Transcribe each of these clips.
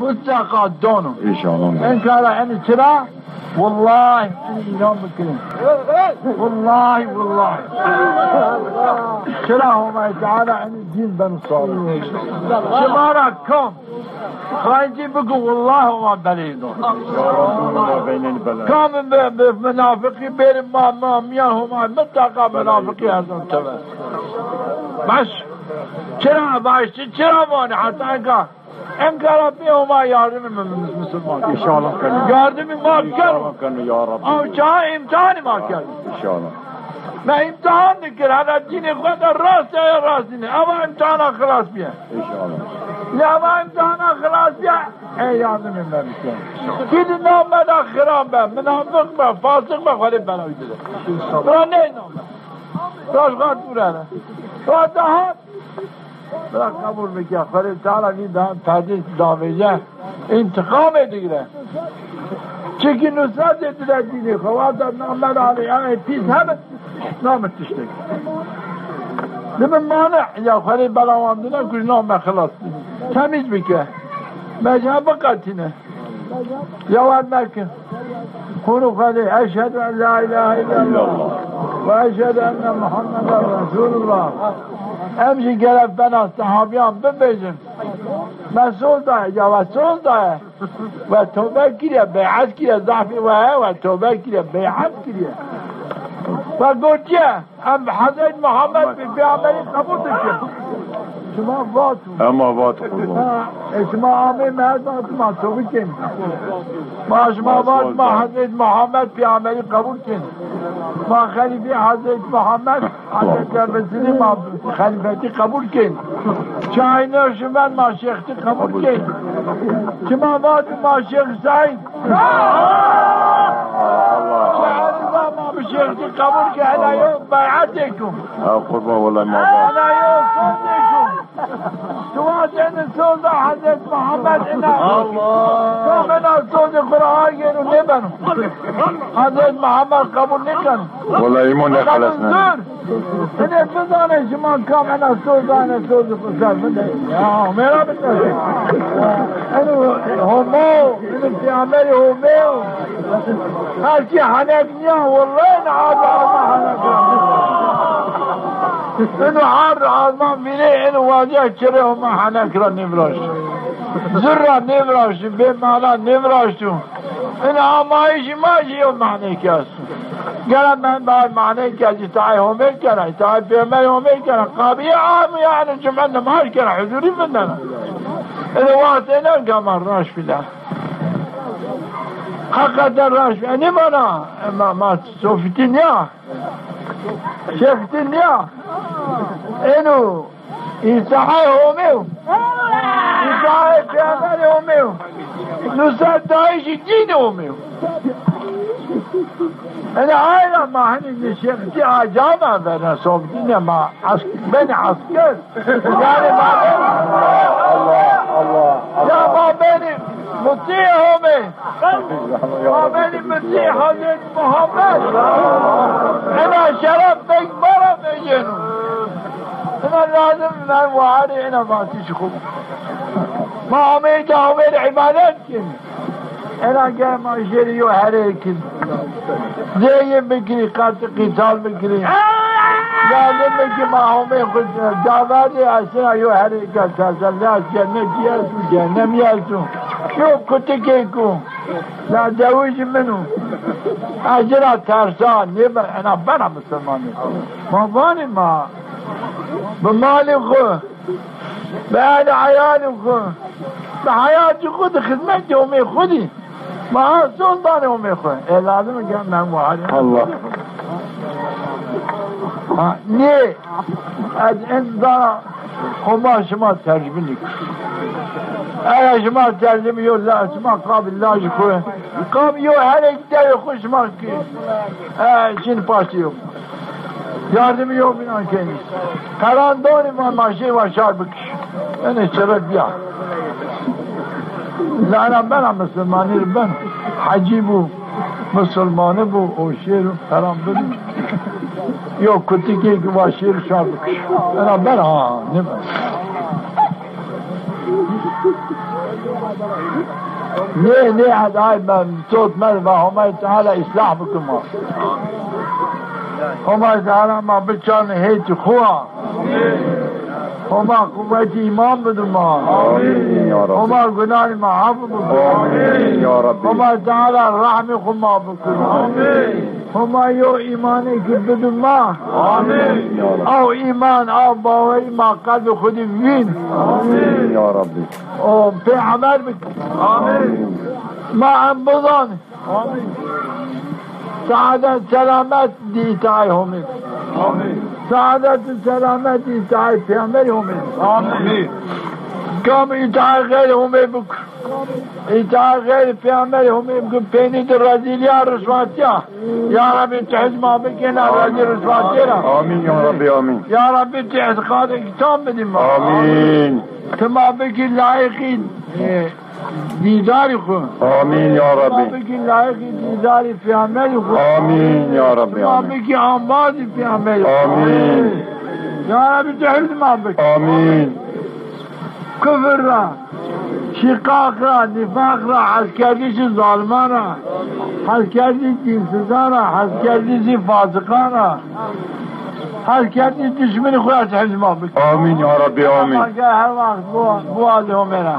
متقا دونو İnşallah. إن كان يعني ترى والله أنا يوم بكرين والله ترى هما تعالى عن الدين بنو صالح شمارا كم خايجي بقوا والله هما بليدون كم بمنافقي بير ما ميان هما متقا منافقي هذون تبع بس چرا باشی چرا مانع حتی انکار بیهما yardım Müslüman. İnşallah kanı. Yardımı mahkar. Ya Rabbi. Ama çağı imtihanı mahkar. İnşallah. Ben imtihan dikir. Hala dini kadar rast ya rastini. Ama imtihana kılas biye. İnşallah. Ya ama imtihana kılas biye. Ey yardım etmemişler. Gidin namada kıram ben. Münafık ben. Fasık ben. Halip ben uydudur. Bırak ne namada? Başkat buraya. Daha bırak kabul bekle. Halil Teala bir daha tadis davece intikam edigre. Çünkü nusrat ettiler dini. Havada namlar aleyh. Yani pis hemen namet düştük. Demin mani ya Halil belavandına kuş namet kılas. Temiz bekle. Mechabı katine. Yavad merkin. Kulu Halil. Eşhedü en la ilahe illallah. Ve eşhedü enne Muhammeden Resulullah. Emci gelip ben sahabiyam bebezim. Mesul da ya Resul da ve tövbe kire beyat kire zahfi ve tövbe kire beyat kire. Ve gotye hem Hazreti Muhammed bir peygamberi kabul ediyor. Şuma vatu. Ama vatu kullan. Şuma âmi mehzatma tövbe kin. Şuma vatma Hazreti Muhammed peygamberi kabul kin. Ma halife Hazreti Muhammed Hazreti Resulü halifeti kabul kin. Şahine şümen ma şeyhti kabul kin. Şuma vatma ma şeyh Said. شيختي قبولك على يوم بيعتكم قربان والله ما على يوم صوتكم توازن صوت حضرت محمد الله كمنا صوت القرآن ينو نبنو حضرت محمد قبول نكنو والله ايمان خلصنا انا بزانه شما كمنا صوت انا صوت القرآن يا ميرا بتنسي انا همو انا في عملي همو هالكي حنكني والله عاد إنه عار عظمان بيني إنه واجه كره ما حنكره نفراش زرة نفراش بمعنى نفراشتو إنه عمايش ماشي يوم معنى كاسو قال من بعد معنى كاسو تعي همير كنا تعي بيمر همير كنا قابية عام يعني جمعنا مهار كنا حضوري مننا إنه وقتنا قمر راش بالله حقا راش يعني ما صوفتين يا شيختين يا انو يسعي هميو يسعي في عمل هميو نسات دايش الدين هميو انا عائلة ما هني شيختي عجامة بنا صوفتين مع بين عسكر يعني ما بين الله يا ما بين مطيعهم ومن مطيع حضرت محمد انا شرف تكبر بجنو انا لازم من وعاري انا ما تشخب ما عميت عبادات كن انا قال ما شريو حريكن زي بكري قتال بكري لازم بكي ما عمي خد جاوادي اسنا يو حريكن سالناس جنة يالسو جنم يالسو شوف كنت كيكو لا جويش منه اجرا ترسان نبا انا بنا مسلماني ما باني ما بمالي خو بعد عيالي خو بحياتي خود خدمتي امي خودي ما سلطاني امي خو لازم جمع معاري الله نيه از انزا خما شما ترجمه ایا شما ترجمه یو لا شما قابل لا شکوه قابل یو هر یک در خوش ما کی شین پاشیو yardım yok inan kendisi karanlığı ما ماشي و شار بکش این شرط بیا لعنه ben مسلمانی ben حجی بو مسلمانه بو او شیر حرام بدی yok kötü ki و شیر شار بکش انا ben ha ne ben نه ادعای صوت من و همه تعالی اصلاح بکن همه تعالی ما بچان هیچ خواه همه قوت ایمان بدون ما همه گناه ما عفو بکن همه تعالی رحم خود ما بکن همه یو ایمانی که بدون ما او ایمان او باوری ما قلب خودی بین او به عمل بکن ما هم بضان سعادت سلامت دیتای همین سعادت سلامت دیتای پیامبر همین کام ایتای غیر همین بکن ایتای غیر پیامبر همین بکن پینید رزیلیا رسواتیا یا ربی تحز ما بکن رزی رسواتیا آمین یا ربی آمین یا ربی تحز خاطر کتاب بدیم ما آمین تما بکن لایقی دیداری خون آمین یا ربی تما بکن لایقی دیداری پیامبر خون آمین یا ربی تما آمین بکن آمازی پیامبر آمین یا ربی تحز ما بکن آمین کفر را شقاق را نفاق را حس کردیش ظالمان را حس کردیش دینسزان را حس کردیش فاسقان را حس کردیش دشمن خودت حفظ ما بکن آمین یا ربی آمین هر وقت بواده میرا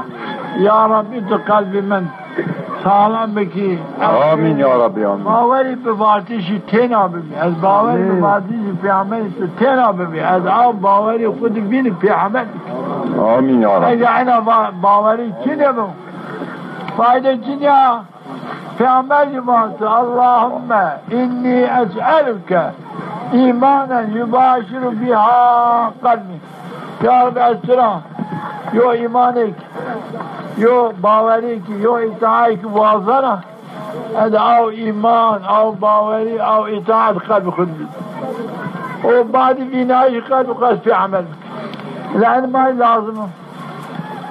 یا ربی تو قلب من سالم بکی آمین یا ربی آمین باوری به وارتشی تینا ببین از باوری به وارتشی پیامبری تو تینا ببین از آب باوری خود بین پیامبر آمین یا ربی اگه اینا باوری چی نبون فایده چی نیا پیامبر جماعت اللهم اینی اسألک ایمانا یباشر بها قلبی یا رب اسرا یو ایمانک یو باوری کی یو اطاعت کی واضحه از او ایمان او باوری او اطاعت قلب خود بید و بعد بینایی قلب خود فی عمل لان ما لازمه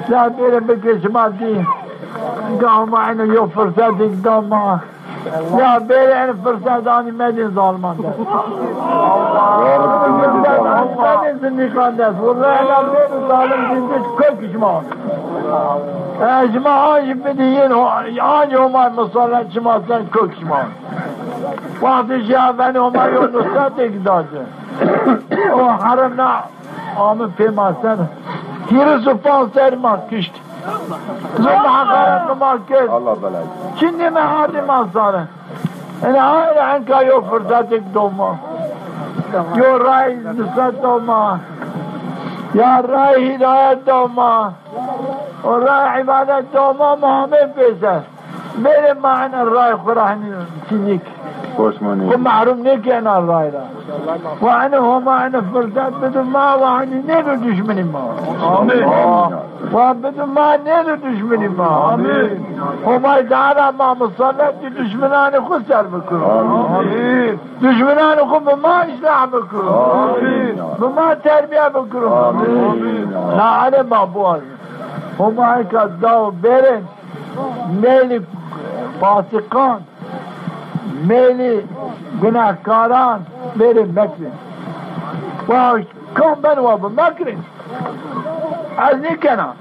لا بيره بكش مادي قام معنا يو فرصات قدام معه لا بيره انا فرصات اني مدين ظالمان مدين قاندس والله انا بيره ظالم جندش كل كشمان جماعة بدين يعني هما مصالحة جماعتين كل كشمان وقت جابني هما يو نصاتك داجه وحرمنا آمن في ماسن هیرس و پانسر ما کشت زمان حقارت ما کرد الله بلد چندی محادی ما ساره این آیر انکا یو فرصت یک دوما یو رای نصرت دوما یا رای هدایت دوما و رای عبادت دوما محمد بیسر میره معنا رای خورانی چنیک خوشمانی و محروم نیکن رای را و هم انا فرصت بدون ما و عنی نیدو دشمنی ما آمین و بدون ما نیدو دشمنی ما آمین همه دارا ما مسلط دشمنان خود سر بکن آمین دشمنان خود به ما اصلاح بکن آمین به ما تربیه بکن آمین نه ما بوال همه که دو برن میل فاسقان میل گناهکاران برن مکرن و کم بنوا بمکرن از نکنن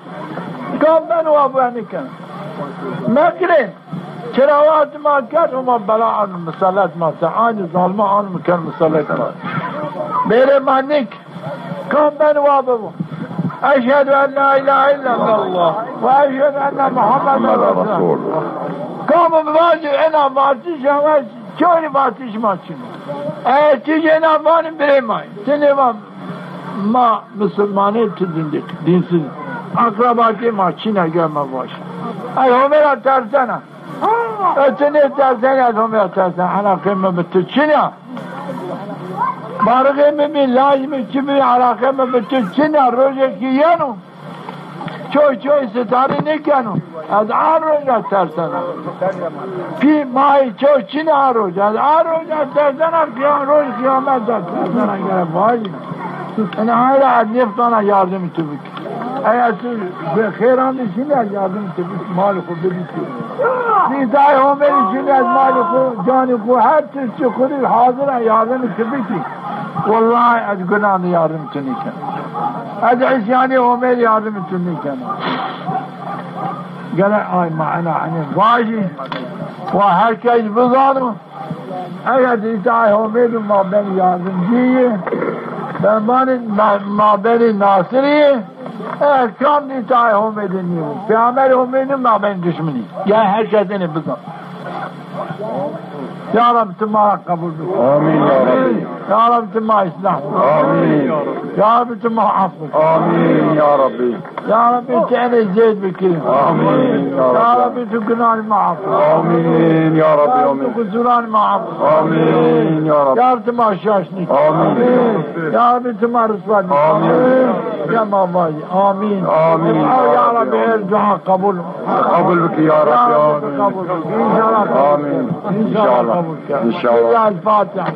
کم بنوا بنکن مکرن چراوات ما کرد وما بلاء مسلط ما تعاني ظالما آن مكان مسلط ما برن ما نک کم بنوا ببو أشهد أن لا إله إلا الله وأشهد أن محمد رسول الله كم بواجه أنا باتش أمس چونی باتش ما چنی چیزی نفانی برمای چنی ما مسلمانه تو دینسیز اقرباتی ما چین اگر ما باشه از همه را ترسنه چنی ترسنه از همه را ترسنه علاقه ما به تو چنی بارغه ببین لازمه چی ببین علاقه ما به تو چنی روزه که یانو چوی ستاره نکنو از آن روز ترسنه پی مای چی نه روز از آن روز ترسنه روز قیامت ترسنه اگر باید این آیه از نفتانه یاردم تو بکی اگر تو به خیران نشینی از یاردم تو بکی مال خود ببیتی نیتای همه نشینی از مال خود جان خود هر چیز خودی حاضر یاردم تو بکی والله از گناه یاردم تو نکن از عصیانی همه یاردم تو نکن gene ay معنا عن الواجي وهركز بظانه اگر دیتای همید ما بین یازنجیه بین ما بین ناصریه eğer kam دیتای همید نیو پیامبر همید ما بین دشمنی یا herkesini بظان Ya Rabbi tümara kabul et. Amin ya Rabbi. Ya Rabbi tümara islah. Amin. Ya Rabbi tümara affet. Amin ya Rabbi. Ya Rabbi seni zeyd bekir. Amin Ya Rabbi tükünan ma'afet. Amin ya Rabbi. Ya Amin. Rabbi kusuran ma'afet. Amin ya Rabbi. Ya Rabbi tümara şaşnik. Amin. Ya Rabbi tümara rısvat. Amin. Ya Mabay. Amin. Amin. Ya Rabbi her dua kabul. Kabul biki ya Rabbi. Rabbi kabul. İnşallah. Amin. İnşallah. İnşallah. الفاتحة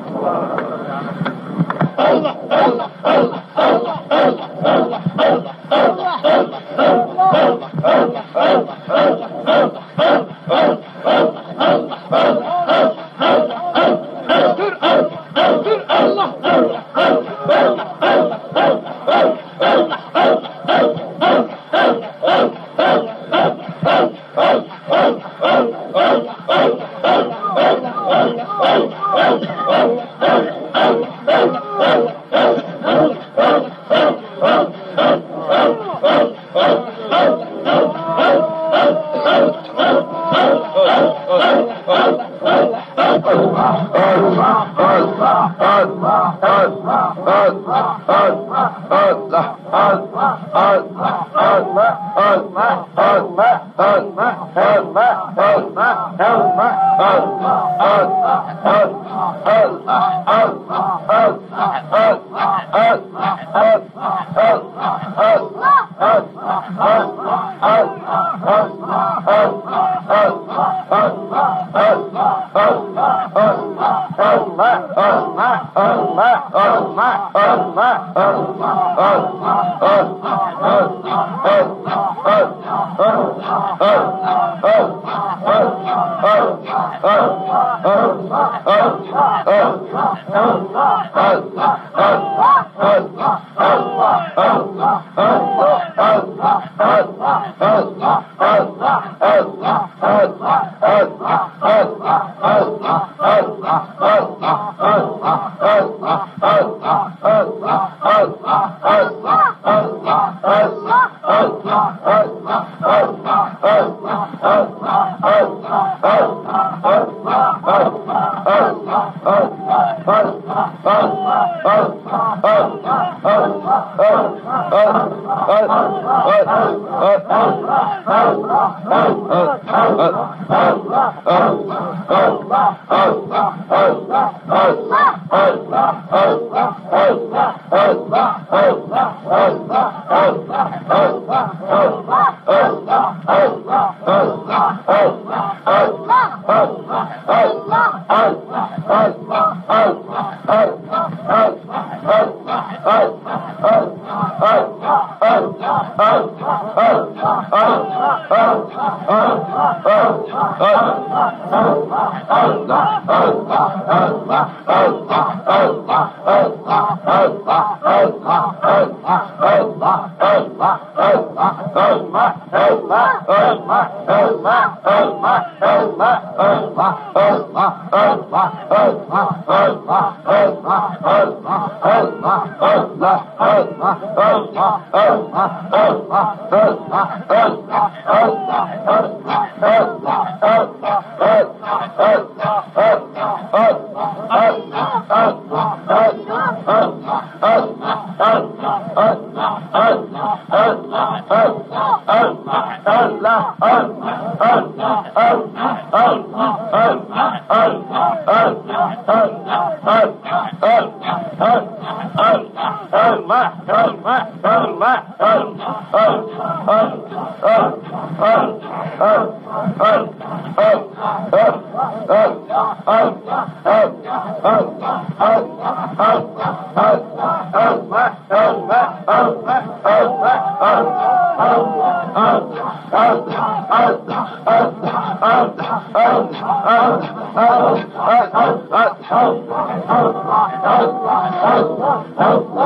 Allah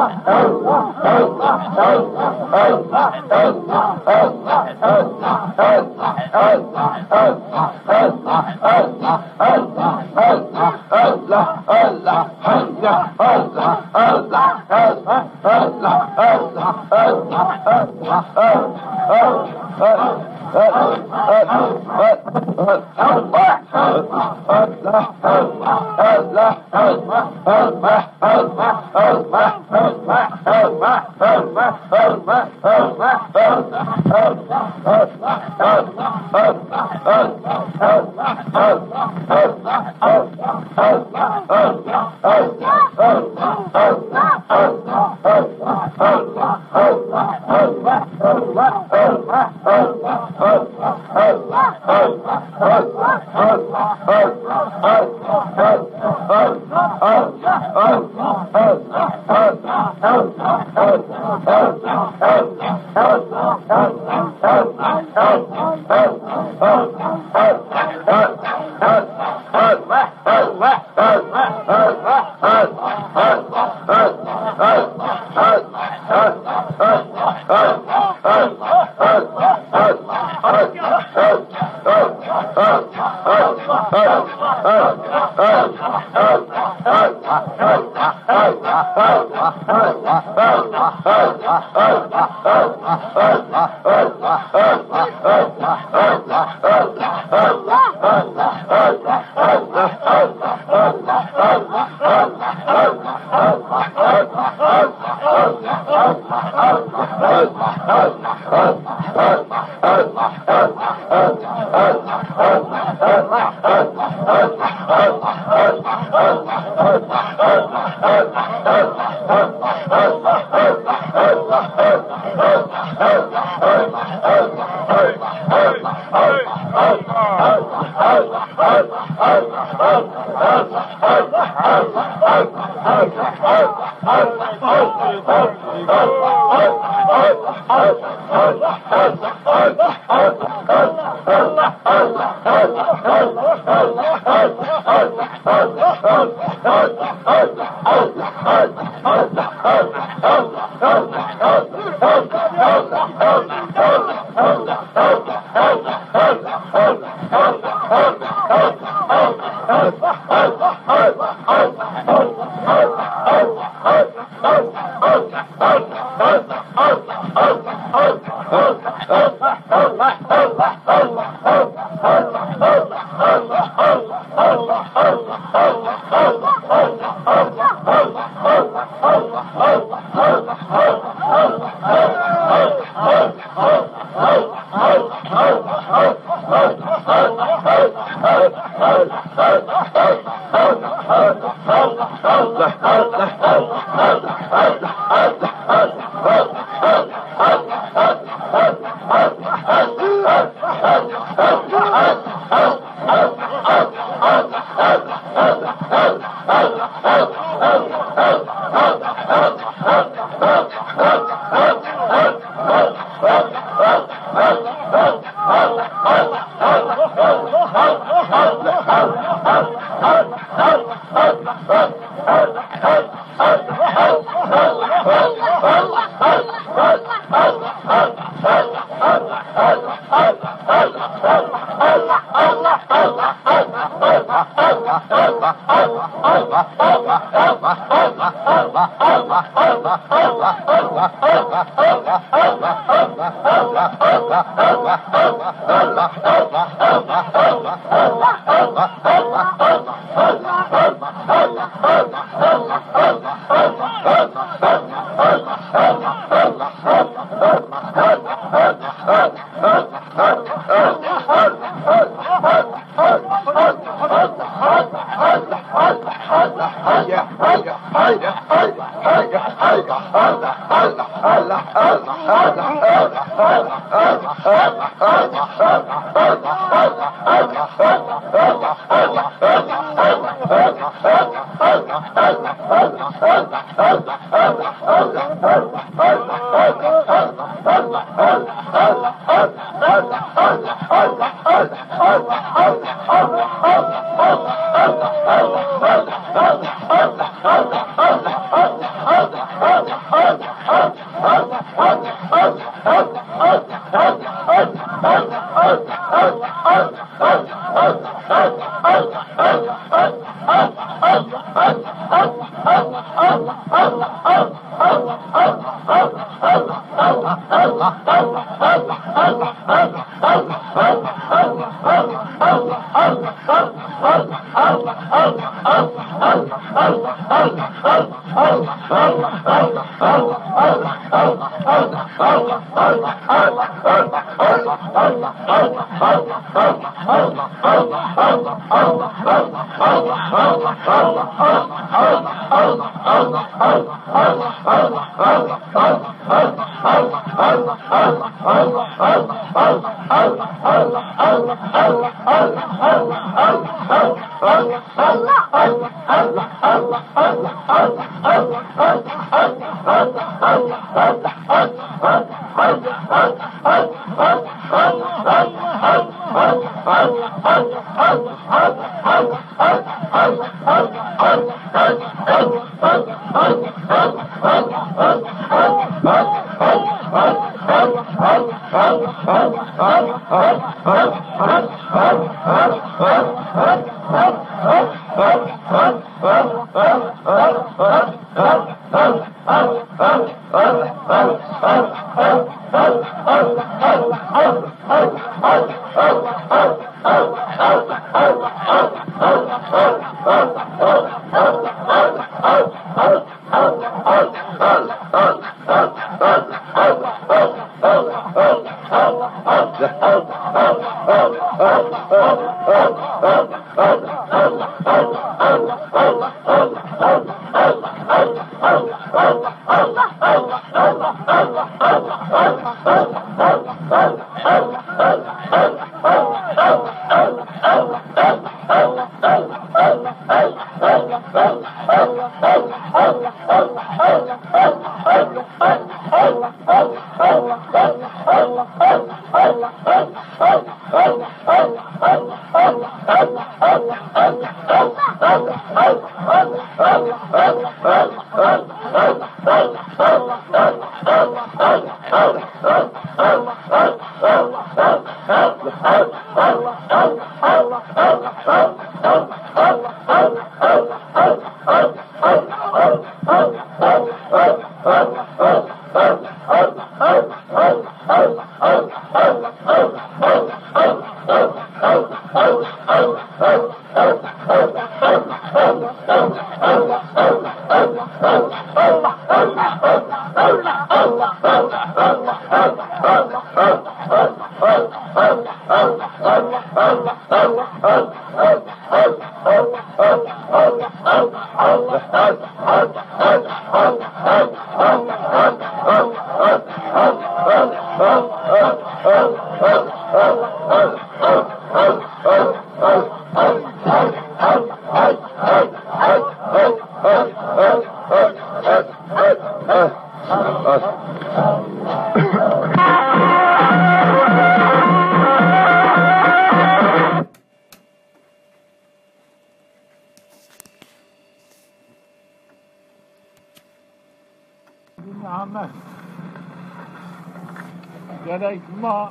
Gerek ma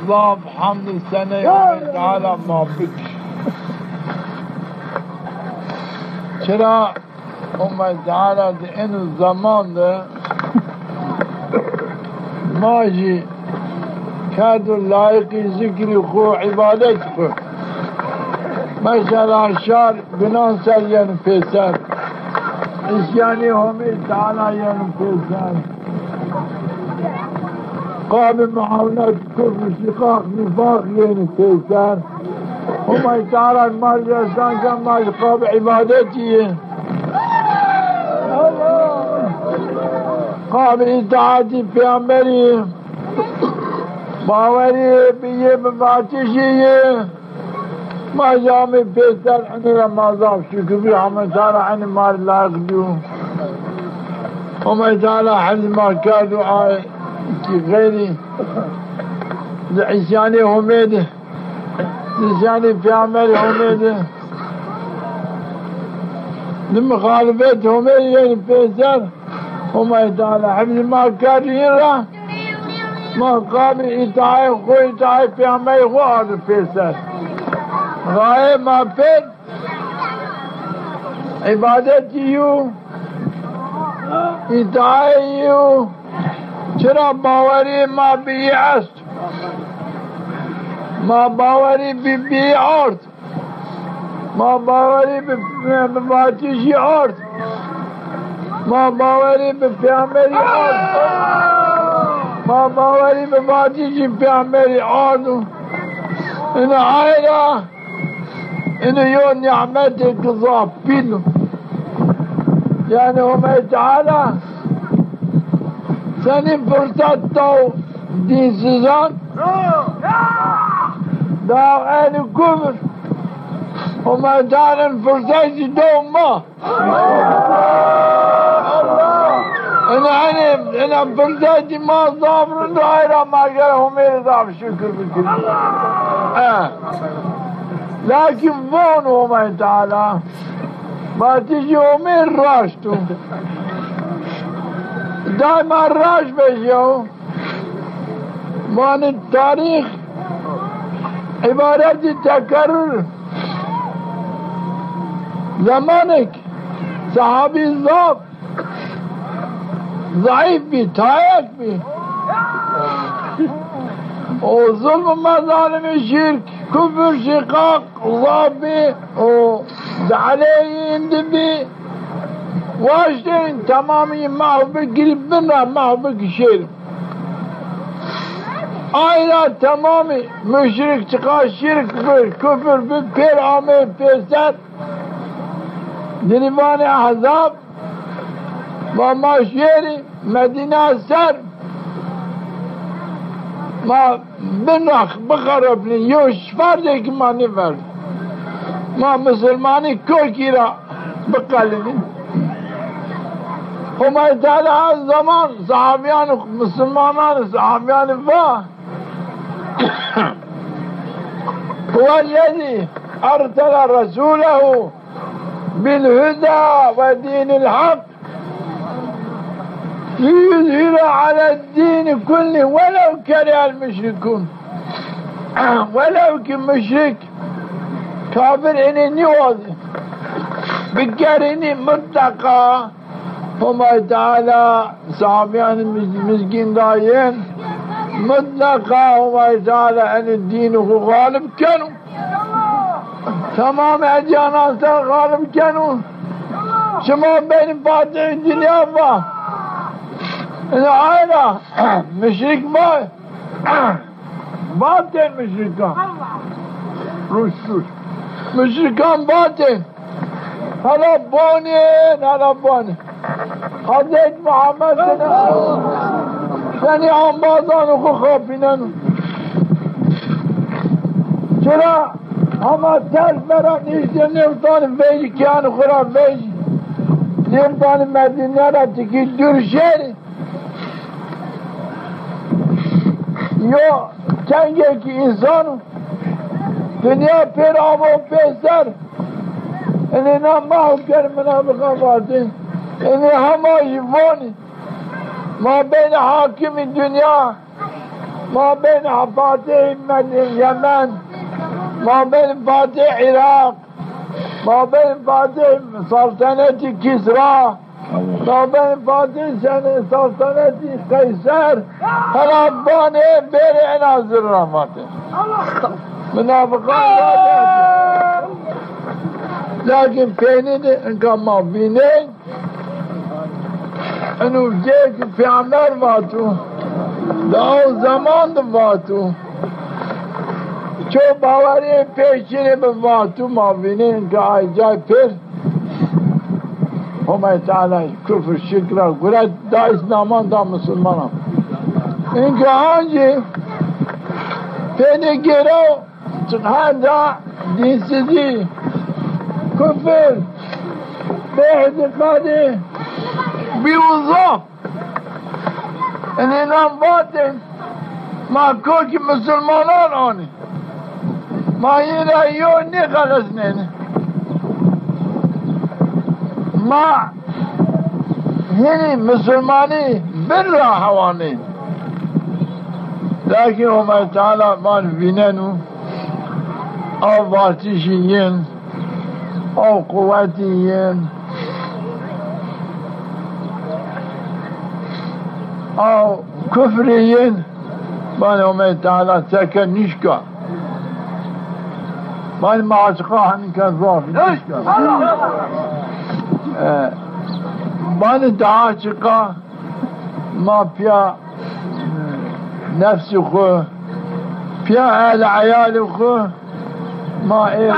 Allah hamd sene Teala mabik. Çera Allah Teala en zamanda maji kadur layık zikri ku ibadet ku. Mesela şar günan seryen peser. İsyani homi Teala yen peser. قابل معاونات كفر شقاق نفاق يعني كيسان وما يتعالى المال جاسان كان ما يقاب عبادتي قابل إطاعتي في عمري باوري بيه بماتشي ما جامي بيسان عني لما ضاف شكبي عمي تعالى عني مال لا يقدو وما يتعالى حد ما كادوا آي غيري لعساني هميده لساني في عملي هميده لمخالفات هميده يعني فيسان وما يتعالى حفظ ما كان يرى ما قام إتعاي خوي إتعاي في عمي خوار فيسر غاية ما فين عبادتيو إتعايو چرا باوري ما بيعست ما باوري ببيعورت ما باوري بباتيشي عورت ما باوري بپیامبری عورت ما باوري بباتيشي پیامبری عورت إن عائلة إن يون نعمتك ضابينه يعني هم تعالى سنی فرصت تو دین سزان دا اهل کفر وما تعالى فرصت دوم ما انا فرصت ما ضابر دائرة ما قالهم ضعف شكر بكري لكن فون وما تعالى ما تجي ومن راشتو دائما راش بشيو مان التاريخ عبارة تكرر زمانك صحابي ضعيف بي تايك بي وظلم ما ظالم الشرك كفر شقاق ضابي وعليه دبي واشتين تمامي معه بقريب منها معه بقشير آيلا تمامي مشرك تقا شرك كفر بير عامل بيسر دليفان احزاب ما شيري مدينة سر ما بنخ بخربني يوش فردك ما نفرد ما مسلماني كوكيرا بقلني وما يتعالى هذا الزمان صحابيان مسلمان صحابيان فا هو الذي أرسل رسوله بالهدى ودين الحق ليظهر على الدين كله ولو كره المشركون ولو كان مشرك كافر إني نيوزي بكرني متقى وما تعالى صحابيان المسكين دايين مطلقا وما تعالى أن الدين هو غالب كانوا تمام أجيانات غالب كانوا شما بين فاتح الدنيا فا العائلة مشرك ما باطن مشركان روش مشركان باطن هلا بوني حضرت محمد سنی آنبازان خو خوابینن چرا همه تل برا نیشتر نفتان ویجی کیان خورا ویجی نفتان مدینه را تکی دور شهری یا چنگه که انسانو دنیا پر آمون پیسر اینه نماهو کرمنا بخواباتین اینه همه یوانی ما بين حاكم الدنيا ما بين فاتح اليمن ما بين فاتح العراق ما بين فاتح سلطنة كسرى ما بين فاتح سلطنة قيصر رباني بيري ناظر رحمته منافقان لكن فيني انكم ما فيني انو جيك في عمر واتو داو زمان واتو چو باوری پیشینه به واتو ما بینین که آی جای پیر همه تعالی کفر شکر گرد دا اسلامان دا مسلمان هم این که آنجی پیده گیرو چنها دا دینسیزی کفر به اعتقادی بیوزا این نام باطن ما کوکی مسلمانان آنی ما این رایو نخلص نینه ما یعنی مسلمانی بر را حوانی لكن هم تعالى ما بيننو أو بارتشيين أو قواتيين أو كفريين بانهم تعالى سكن نشكا بان معشقا هم كذاب نشكا بان تعاشقا ما فيها نفس خو فيها اهل عيال خو ما ايه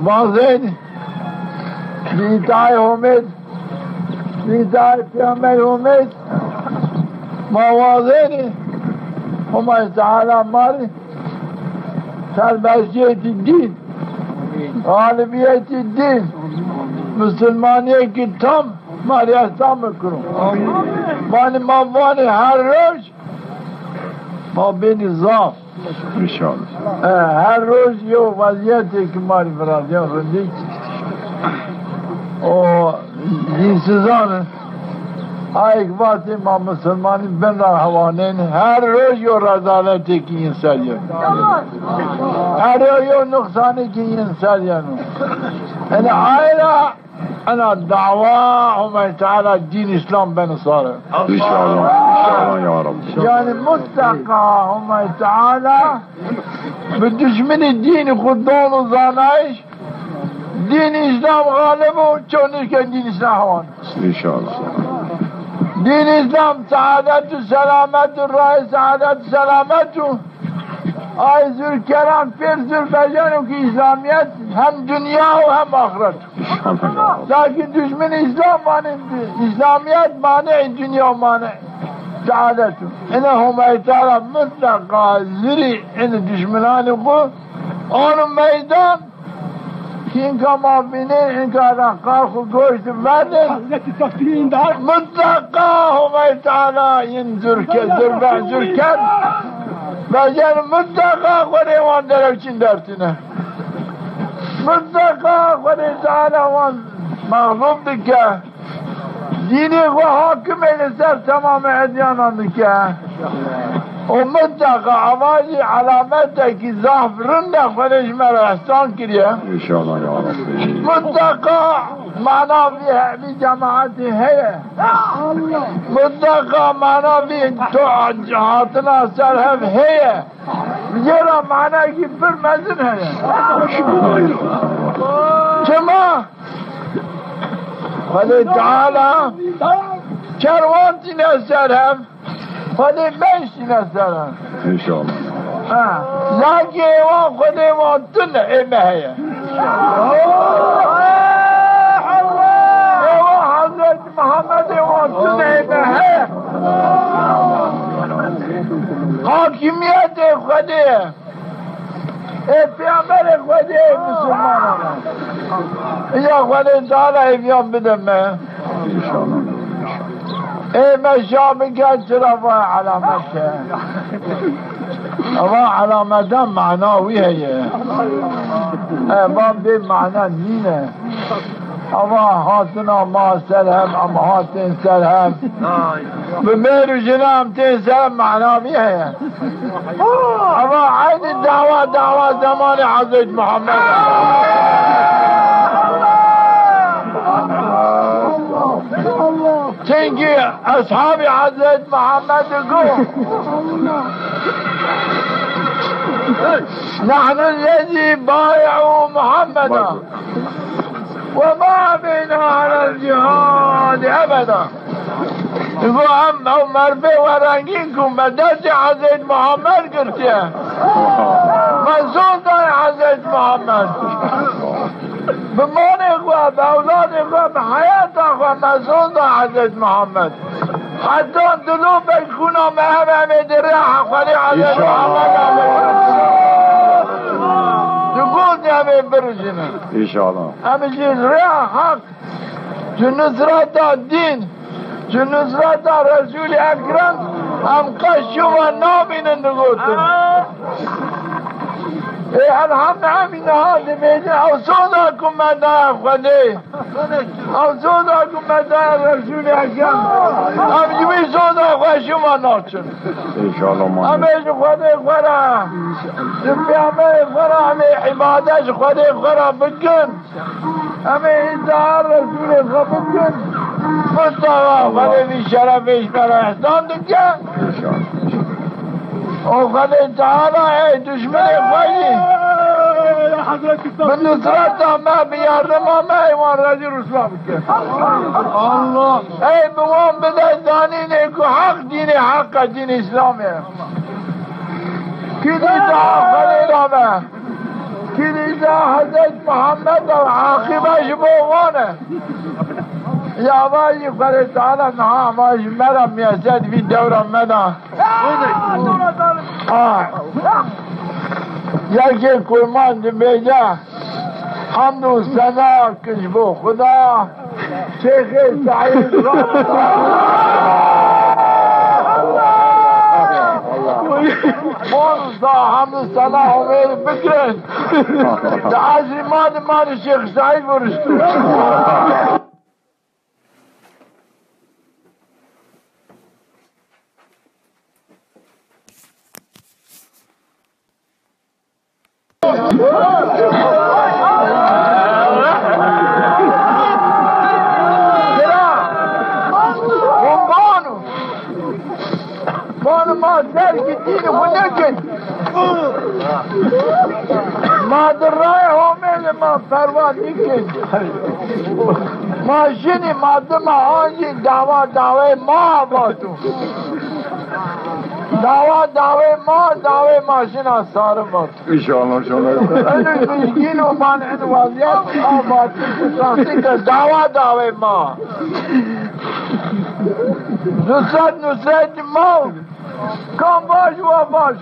ما زين بيتاي همد بيتاي پیامبر همد ما واضحه هم تعالى ماري سربستگی الدين غالبیت الدين مسلمانیه که تام ماری احسان بکنم بانی ما بانی هر روز ما بین ضعف هر روز یه وضعیتی که ماری برادیان رندی و دینسزانه ایک وقتی ما مسلمانی بین را حوانین هر روز یه رضالتی که این سریه هر روز یه نقصانی که این سریه این آیلا انا دعواهم تعالى دين اسلام بين صار ان شاء الله يا رب يعني متقاهم تعالى بدش من الدين خدون وزانايش دين اسلام غالب وشونش كان دين اسلام هوان ان شاء الله دين اسلام سعادة سلامة الرأي سعادة سلامة آی ذوالکرام پیر ذوالفجر که اسلامیت هم دنیا و هم آخرت لیکن دشمن اسلام مانع اسلامیت مانع دنیا مانع سعادت اینه همه تعالی مطلقا زری این دشمنان کو آن میدان که اینکا ما بینه اینکا رقاق و گوشت بردن مطلقا همه تعالی این ذوالکرم بجر مطلقا خوری وان درکچین درتینه مطلقا خوری تعالی وان مغلوب دکه دینی خو حاکم لسر تمام ادیانان دکه و مطلقا عوازی علامت که ضعف رنده خورش مرا احسان کریه انشاءالله یا رب مطلقا معنا بی جماعتی ہے مطلقا معنا بی جهاتنا سرهم ہے یہ را معنا کی پر مزن ہے چما خلی تعالی چروانتی نسرهم خلی بیشتی نسرهم انشاءالله لیکن ایوان خلی ایوان تن ایمه ہے محمد وانتنه به حاکمیت خودیه پیامبر خودیه مسلمان یا خودی تعالی بیان بدم ای مشابه که چرا و علامت و علامت معناوی ہے باب به معنا نینه اما هاتنا ما سلهم اما هاتن سلهم بمير وجنام تنسلم معنا بيها اما عين الدعوة دعوة زمان حضرت محمد تنجي اصحاب حضرت محمد يقول نحن الذي بايعوا محمدا وما بينا على الجهاد ابدا يقول هم عمر بي ورنگينكم بدأت حضرت محمد قلتيا منصور داي حضرت محمد بمان اخوة باولاد اخوة بحياة اخوة منصور داي حضرت محمد حتى دلو بيكونا مهم دريح خلي حضرت محمد همه برسنه انشاءالله همه چیز راه حق چون نصرت دین چون نصرت رسول اکرم هم قشو و نابیننده گوتن الحمد همین هادی میدین اوصودا کن مدار خودی اوصودا کن مدار رسول اکرم همجوی صودا خواه شما ناچن انشاءالله ما همیش خودی خورا پیامبر خورا همه عبادت خودی خورا بکن همه انتحار رسول خود بکن مصطفى خودی بی شرفش برا احسان دکن او خودی تعالی دشمن خودی من نصرت ما بیارم ما ایمان رجی رسول بکن الله ای بوام بده دانینه که حق دین حق دین اسلامه كنيسة خليلنا كنيسة حضرت محمد وعاقبة شبوغانه يا باجي قريت على نعم باجي مرم يسد في دورة منا يكي كلمان دميجا حمد و سنا كشبو خدا شيخ سعيد موسى حمد صلاح وغير فكرة تعازي مال الشيخ سعيد ورشتو ما درك الدين ونكن ما دراي همه ما پروان نکن ما شنی ما دم آنجی دعوه ما باتو دعوه ما شنا سارم باتو انشاءالله شما اینو مشکین و من این وضعیت آباتی کسانسی که دعوه ما نصرت ما کام باش و باش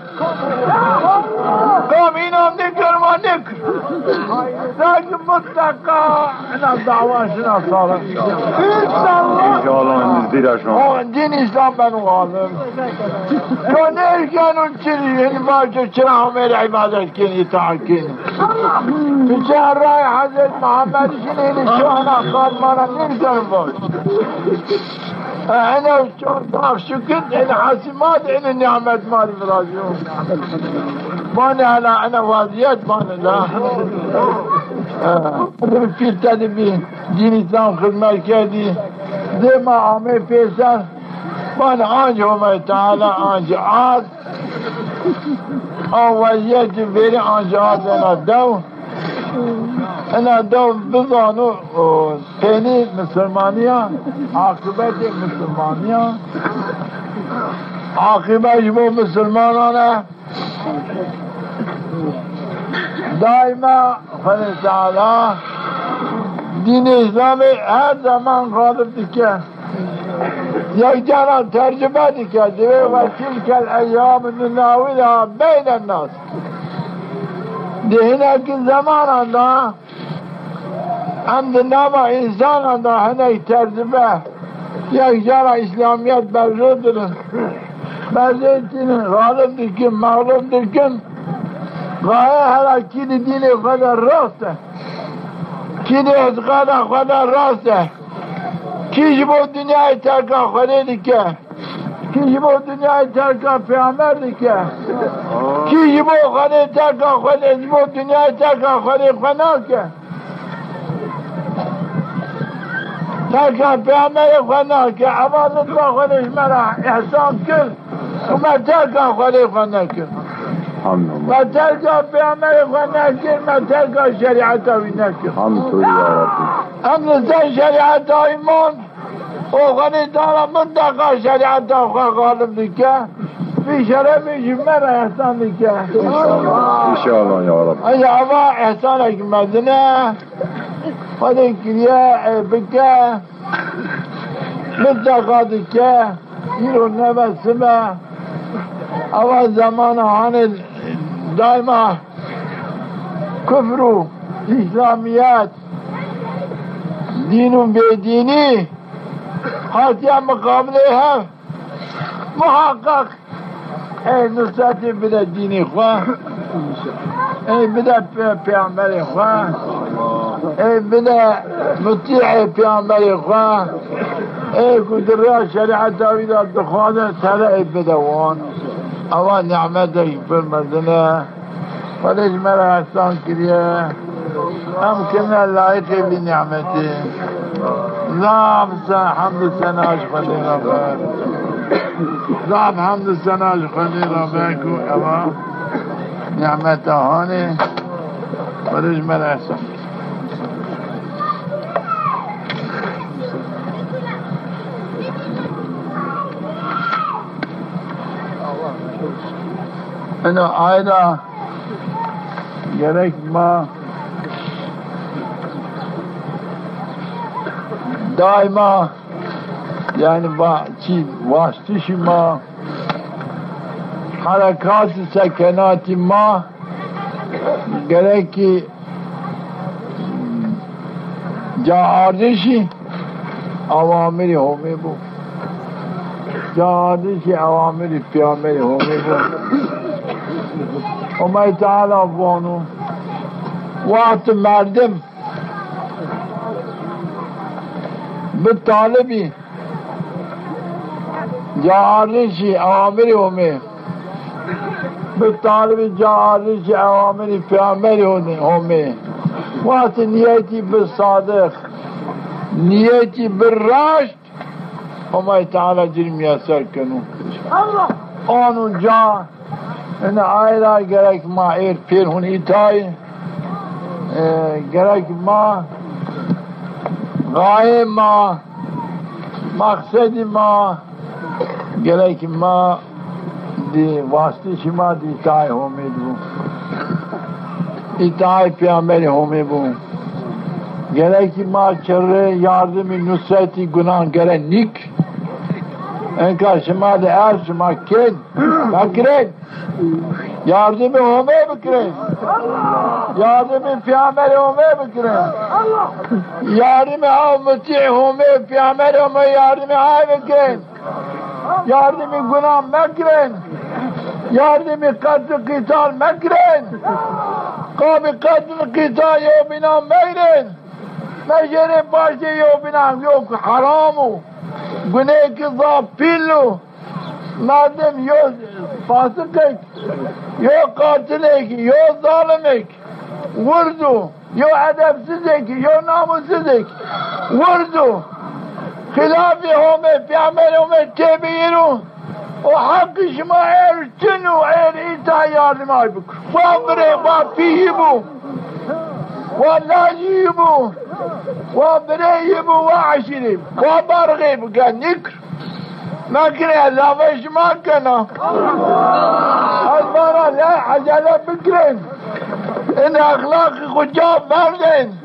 کام اینم نکر و نکر تاک متقا اینا دعواشنا سارم انشاءالله نزدیده شما دین اسلام بنو غالب تو نرکنون چلی این باشه چرا همه عبادت کنی اطاعت کنی تو چه رای حضرت محمد شنین شانا خادمانا نرکن باش انا داخ شكت انا حاسمات انا النعمات مالي براجعون ماني هلا انا وازيات ماني لا في تدبي دين اسلام خدمة كادي زي ما عمي فيصل ماني عنجهم تعالى عنج عاد او وازيات بيري عنج عاد انا دو بزانو تاني مسلمانية عاقبت مسلمانية عاقبت جبو مسلمانانا دائما خلال تعالى دين اسلامي هر زمان غالب دكه یک جانا ترجمه دكه دوه و تلك الايام نناولها بين الناس دهنا که زمان آندا هم نام انسان آندا هنه ترجمه یک جارا اسلامیت برزود دارن برزود دین غالب دکن مغلوب دکن غایه هلا کی دین خدا راسته کی دی اعتقاد خدا راسته کی جبو دنیای ترکا خدا دکه کی جبو دنیای ترکا پیامبر دکه کی جبو خدا ترکا خدا جبو دنیای ترکا خدا خنا که ترکا پیامبر خنا که عبادت با خودش مرا احسان کرد و من ترکا خدا خنا کرد و ترکا پیامبر خنا کرد من ترکا شریعت هاوی نکرد هم زن شریعت هاوی مون او خانی دارا منطقه شریعت ها غالب دکه فی شرفش مرا احسان دکه انشاءالله یا رب ای عبا احسان اکمدنه خودی کریه بکه منطقه دکه ایرو نبسمه اول زمان هان دائما کفر و اسلامیت دین و بیدینی حاتیه مقابله هم محقق نصرت بده دینی خواه ای بده پیامبر خواه، ای بده مطیع پیامبر خواه، ای کدر شریعت داوید دخوانه سره ای بده وان اوان نعمت ای فرمزنه وليش مرة احسان كريه هم كنا لائق بنعمته ضعف حمد السنة اشخني ربك ضعف حمد السنة اشخني ربك وأبا نعمته هاني وليش مرة احسان انه آیدا gerek ma daima yani vastişi ma harekat-ı sekenat-ı ma gerek ki caardişi avamiri homi bu caardişi avamiri piyamiri homi bu Ömer Teala bunu vaat merdim bir talebi caarişi avamiri homi bir talebi caarişi avamiri peygameri homi vaat niyeti bir sadık niyeti bir raşt Ömer Teala cirmiye serkenu Allah onu ca ene ayrı gerek ma pir hun itay gerek ma gaye ma maksedi ma gerek ma di vasti şima di itay homedu itay peyamberi homebu gerek ma çerre yardımı nusreti günah gerek nik enka şima de er şima ken bakren yardımı home bükren yardımı peyamberi home bükren yardımı avmeti home peyamberi home yardımı ay bükren yardımı günah mekren yardımı katı kıtal mekren kabi katı kıtal yo bina meyren mecere başta yo bina yok haramu günah ki zapillu madem yo fasıkık yo katilik yo zalimik vurdu yo edepsizlik yo namussizlik vurdu hilaf-ı home peygamber home tebiyiru o hakkı şima ertinu er ita yardım aybuk vabire vafihibu vallahibu vabirehibu vaşirib vabargibu nikr مكره لا فيش مكنه المرة لا عجلة بكرين ان اخلاقي خجاب مردين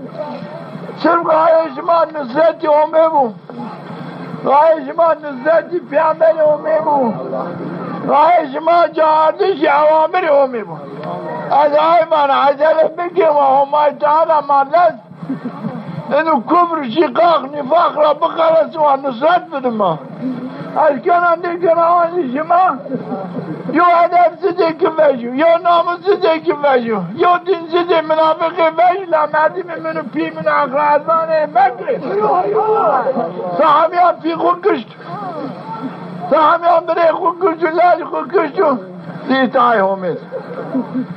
صرف غايش ما نزلتي اميبو غايش ما نزلتي في عمل اميبو غايش ما جاردش اوامر اميبو هذا ايمان عجلة بكرين وهم تعالى ما لازم انه كفر شقاق نفاق ربك رسوه نصرت بدما Erken dikene aynı şima yo edepsizlik veju yo namussuzlik veju yo dinsizlik münafık veju la merdimi münü pi münü akrazane mekri sahabiyan pi kukuştu sahabiyan bire kukuştu lal kukuştu ditay homiz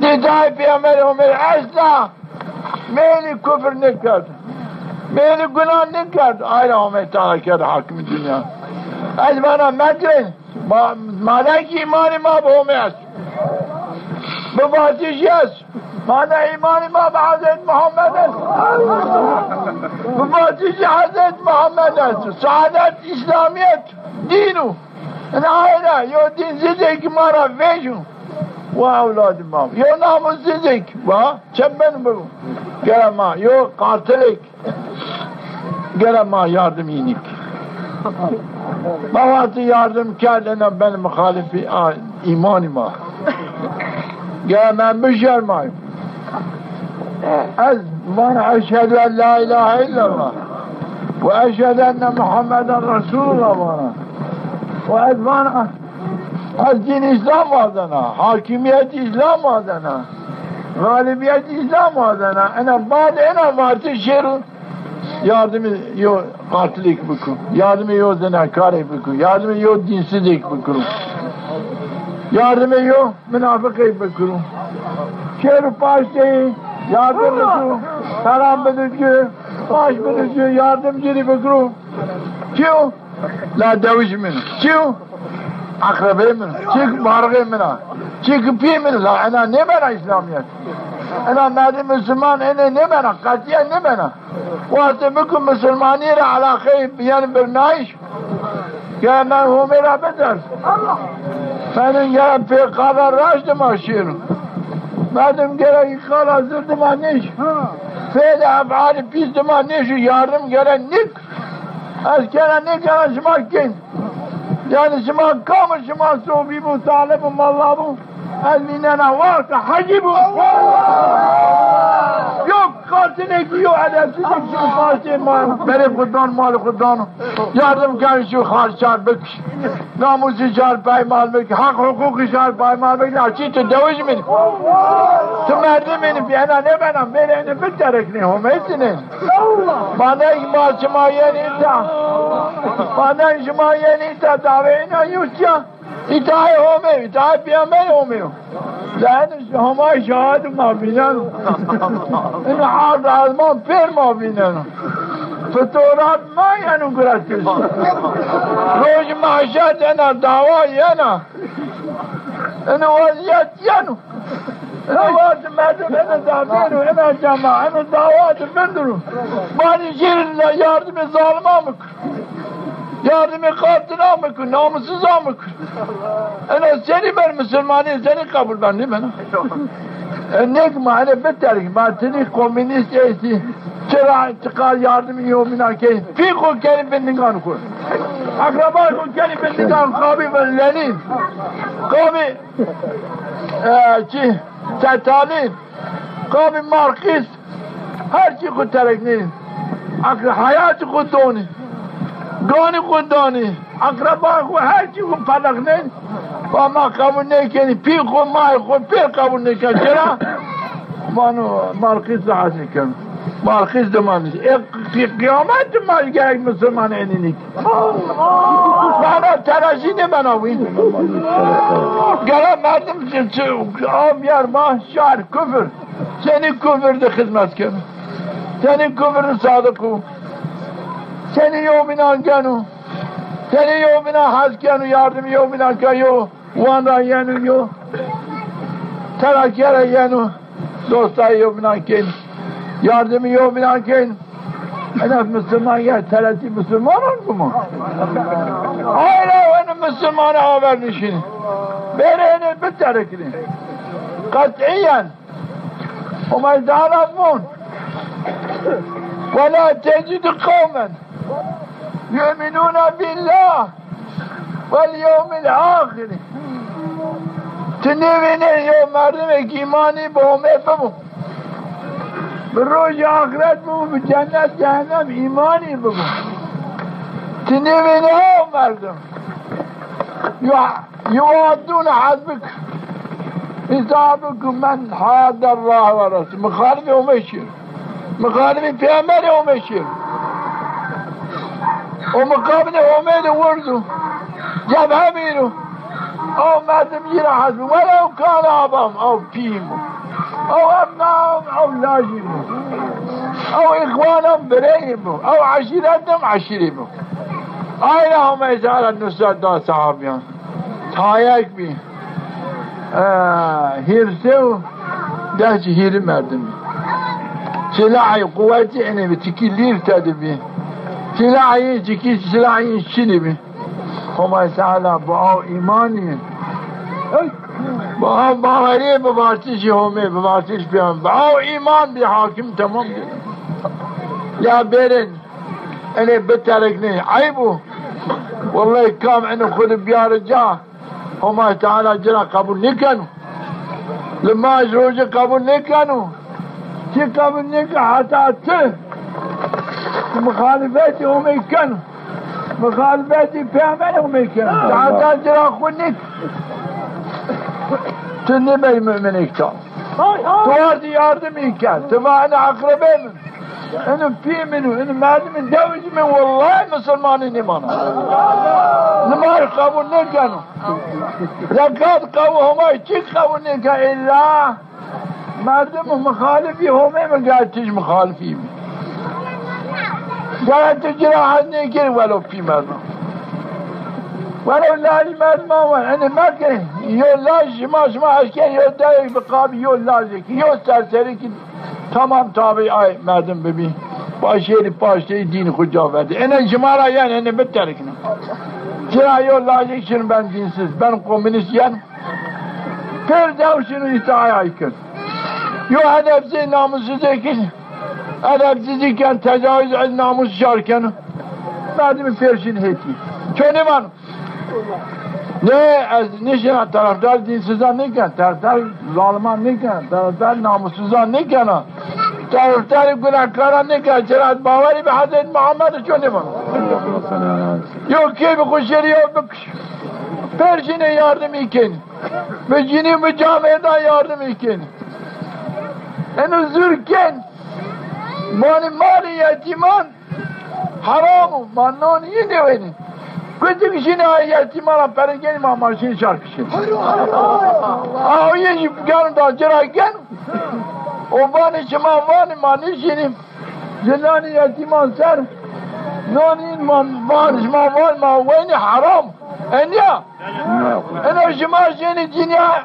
ditay peygamber homiz asla meyli küfür ne kardı meyli günah ne kardı ayrı homiz Teala kardı hakimi dünya از بنا مکرین مادر که ایمان ما به همه است به باتیشی است مادر ایمان ما به حضرت محمد است به باتیشی حضرت محمد است سعادت اسلامیت دینو این آیره یا دین زدک ما را ویشون و اولاد ما یا ناموز زدک و چه من بگو گره ما یا قاتلک گره ما یاردم اینک Mavati yardım kendine ben muhalifi imanıma. Gelmem bişermayım. Ez bana eşhedü en la ilahe illallah ve eşhedü enne Muhammeden Resulullah bana. Ve ez bana از دین اسلام آدنا حاکمیت اسلام آدنا galibiyet İslam adına ana bazı ana vartı şer yardımı yo katilik bıkı yardımı yo zinakare bıkı yardımı yo dinsizlik bıkı yardımı yo münafıklık bıkı şer paşte yardım bıkı selam bıkı baş bıkı yardımcı bıkı kiyo la davuş min kiyo akrabe min çık bargı min çık pi min la ana ne bana İslamiyet أنا نادي مسلمان أنا نمنا قاتيا نمنا وقت بكم مسلمانين على خير بيان برنايش كان هو ميرا بدر فأنا جاب في قرار راشد ماشير بعدم جرى قرار زرد ما نيش فعل أفعال بيست ما نيش يارم جرى نك أذكر نك أنا شماكين يعني شماك كامل شماك صوبي بو طالب الله بو أذننا واقع حجبوا yok katillik yok edepsizlik şu karşı benim kudan malı kudan yardım gel şu harçar bük namusu çar paymal bük hak hukuku çar paymal bük açıkça deviz mi tümerdi beni bir ana ne benim beni bir terek ne homesinin bana imaçıma yenildi bana imaçıma yenildi davayına yutya İtahi homeyo, itahi peygamber homeyo. Lan homa şahid mabinen. İn hard azman per mabinen. Fotoğraf ma yanı gratis. Roj mahşer yana dava yana. İn vaziyet yanı. Vaziyet merdivene davenu, ina cama, ina davatı binduru. Bani şirinle yardımı zalıma mı? Yardımı katına mı kır, namussuza mı kır? Seni ben Müslümanıyım, seni kabul ben değil mi? Ne ki mani bitterik, batini komünist esi, çıkar yardımı yomina keyin. Fiko kelim bindin kanı koy. Akraba koy kelim bindin kanı, kabi ben Lenin. Kabi, Sertalin, kabi Markis, her şey kurtarık neyin. Hayatı kutoni. Gani kudani, akraba ko her şey ko palak ne, ama kabul ne keni, pi ko mai ko pi kabul ne keni, cera, manu markis hasikam, markis demanız, kıyamet mi gerek Müslüman eninik? Bana terazi ne bana bu? Gelemedim, amyar mahşer küfür, senin küfürde hizmetken, senin küfürün sadıkı. Seni yominan genu, seni yominan hazkenu, yardım yominan kayo, vanra yenu yo, terakere yenu, dostayı yominan ken, yardımı yominan ken. Enef Müslüman gel, tereti Müslüman oldu mu? Aynen onun Müslümana haber nişini. Bereni bir terekini. Katiyen. O meydanamın. وَلَا تَجِدُ قَوْمًا يُؤْمِنُونَ بِاللّٰهِ وَالْيَوْمِ الْآخِرِ تنوینه یو مردم ایمانی با هم ببو به روز آخرت ببو به جنت جهنم ایمانی ببو تنوینه ها مردم یوادون حزبک حسابک من حاد الله و رسول مخالف اومشیر مخالف پیامبر اومشیر و مقابل اومد وردو جبهه میرو او مردم يرى حزب ولو كان أبام أو بيمو أو أبنائهم أو لاجمو أو إخوانهم بريمو أو عشيرتهم عشيرمو أين هم يسأل النصرة دا صحابيان تايك بي هيرسو دهش هير مردم سلاحي قواتي أنا بتكلير تدبي سلاحي تكي سلاحي شنبي هم يسأل بأو إيماني با باوری به بارتش همه به بارتش بیان با ایمان به حاکم تمام دید یا برن اینه بترک نه عیبو والله کام اینه خود بیار جا همه تعالی جرا قبول نکنو لما روزه قبول نکنو چه قبول نکن حتی ته مخالفتی همه کنو مخالفتی پیامبر همه کنو حتی جرا خود نکن Tünni bey mümin iktam. Tuvardı yardım iken. Tıvağını akrabemin. Önüm piminu, önüm merdimin, devicimin vallahi Müslümanın imanı. Numar kabul ne kanı? Zekat kabul homay, çık kabul ne kanı illa. Merdimin muhalifi homay mı gayetiz muhalifiyim. Gayetiz cirahat ne kere velo pimerdim. Velo lali merdman var. Hani Mekke yollar şıma asker yollar bekabi yollar zeki. Yol serseri ki tamam tabi ay merdim bebi. Başlayıp dini kucağı verdi. Enen cimara yani enen bitterikini. Cira yollar zeki ben dinsiz. Ben komünist yani. Per devşinu itaaya aykır. Yo edepsiz namussuz ekin. Edepsiz iken tecavüz el namus şarken. Merdimin perşini heti. Çöneman. Ne şuna taraftar dinsizden neyken, taraftar zaliman neyken, taraftar namussuzdan neyken, taraftar günahkaran neyken, Cerat Bavari ve Hazreti Muhammed'i çöneman. Yok ki bir kuşları yok bir kuş. Perşine yardım iken, ve cini mücameden yardım iken. En üzürken, mali yetiman, haramu, mannoni yine verin. Kötü kişinin ayeti bana pergeni mamarşin şarkışı. O yeşil yanımda cerayken o bani şıma vani mani şinim. Zillani yetiman ser. Nonin vani şıma vani ma veni haram. Enya. Eno şıma şini cinya.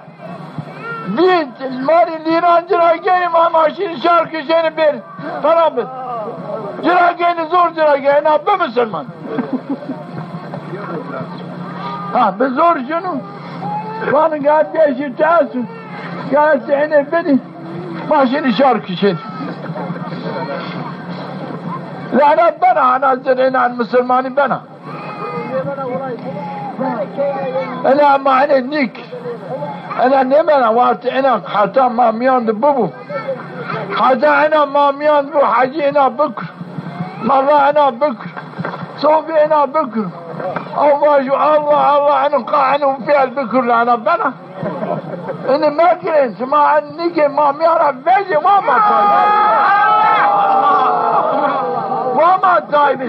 Bir mari liran cerayken mamarşin şarkışını bir. Tamam mı? Cerayken zor cerayken abbe Müslüman. Ha bezor şunu. Bana geldi eşitlersin. Geldi ene beni. Başını şarkı için. Lanet bana anasın enen Müslümanı bana. Ene mani nik. Ene ne bana vardı ene hata mamiyandı bu. Hata ene mamiyandı bu. Hacı ene bükür. Marra ene bükür. Sofi ene bükür. Allah أنا قاعد فيها البكر لأنا بنا إن ما كنت ما نيجي ما يعرف بيجي ما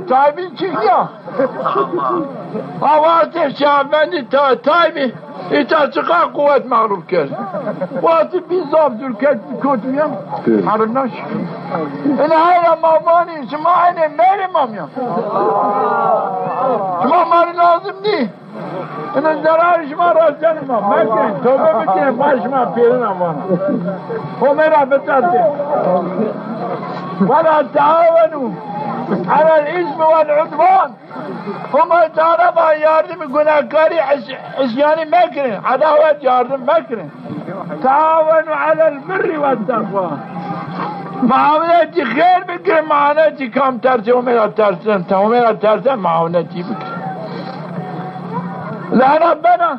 تايبي çıkıyor. Havati şahbendi taybi ita çıkar kuvvet mağlup kez. Vati bizzaf Türkiye kötüyüm. Harımdan şükür. İne hayra mavani şıma'ine merimam ya. Şıma'mari lazım değil. İne zararı şıma rastlanım var. Mekke tövbe bitirip başıma pirin ama. Homera betardi. ولا تعاونوا على الإثم والعدوان هما تعرفها yardım günahkari isyani mekrin adavet yardım mekrin تعاونوا على البر والتقوى معاونتي خير بكر معاونتي كم ترسي وميرا ترسي معاونتي بكر لا ربنا